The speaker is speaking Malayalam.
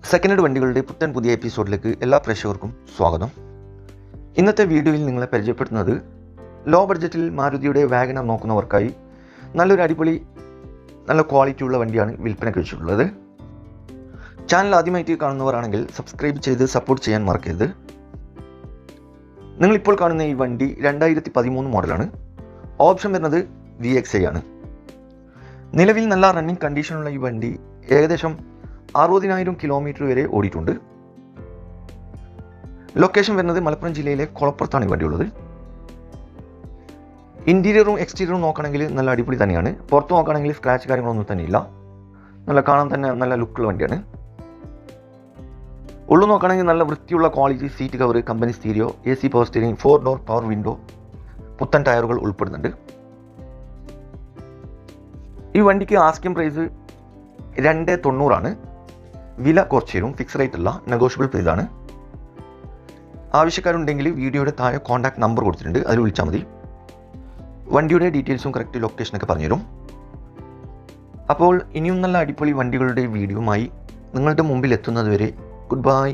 സെക്കൻഡ് ഹാൻഡ് വണ്ടികളുടെ പുത്തൻ പുതിയ എപ്പിസോഡിലേക്ക് എല്ലാ പ്രേക്ഷകർക്കും സ്വാഗതം. ഇന്നത്തെ വീഡിയോയിൽ നിങ്ങളെ പരിചയപ്പെടുത്തുന്നത് ലോ ബഡ്ജറ്റിൽ മാരുതിയുടെ വാഗനർ നോക്കുന്നവർക്കായി നല്ലൊരു അടിപൊളി നല്ല ക്വാളിറ്റിയുള്ള വണ്ടിയാണ് വിൽപ്പനയ്ക്ക് വെച്ചിട്ടുള്ളത്. ചാനൽ ആദ്യമായിട്ട് കാണുന്നവരാണെങ്കിൽ സബ്സ്ക്രൈബ് ചെയ്ത് സപ്പോർട്ട് ചെയ്യാൻ മറക്കരുത്. നിങ്ങളിപ്പോൾ കാണുന്ന ഈ വണ്ടി 2013 മോഡലാണ്. ഓപ്ഷൻ വരുന്നത് VXi ആണ്. നിലവിൽ നല്ല റണ്ണിങ് കണ്ടീഷനുള്ള ഈ വണ്ടി ഏകദേശം 60,000 കിലോമീറ്റർ വരെ ഓടിയിട്ടുണ്ട്. ലൊക്കേഷൻ വരുന്നത് മലപ്പുറം ജില്ലയിലെ കൊളപ്പുറത്താണ് ഈ വണ്ടി ഉള്ളത്. ഇൻറ്റീരിയറും എക്സ്റ്റീരിയറും നോക്കുകയാണെങ്കിൽ നല്ല അടിപൊളി തന്നെയാണ്. പുറത്ത് നോക്കുകയാണെങ്കിൽ സ്ക്രാച്ച് കാര്യങ്ങളൊന്നും തന്നെ ഇല്ല. നല്ല കാണാൻ തന്നെ നല്ല ലുക്കുള്ള വണ്ടിയാണ്. ഉള്ളു നോക്കുകയാണെങ്കിൽ നല്ല വൃത്തിയുള്ള quality seat cover, company stereo, AC power steering, 4 door power window, പുത്തൻ ടയറുകൾ ഉൾപ്പെടുന്നുണ്ട്. ഈ വണ്ടിക്ക് ആസ്കിംഗ് പ്രൈസ് 290 ആണ്. വില കുറച്ച് തരും, ഫിക്സ് റേറ്റ് അല്ല, നെഗോഷ്യബിൾ പ്രൈസ് ആണ്. ആവശ്യക്കാരുണ്ടെങ്കിൽ വീഡിയോയുടെ താഴെ കോൺടാക്ട് നമ്പർ കൊടുത്തിട്ടുണ്ട്, അതിൽ വിളിച്ചാൽ മതി. വണ്ടിയുടെ ഡീറ്റെയിൽസും കറക്റ്റ് ലൊക്കേഷനൊക്കെ പറഞ്ഞുതരും. അപ്പോൾ ഇനിയും നല്ല അടിപൊളി വണ്ടികളുടെ വീഡിയോയുമായി നിങ്ങളുടെ മുമ്പിൽ എത്തുന്നത് വരെ ഗുഡ് ബൈ.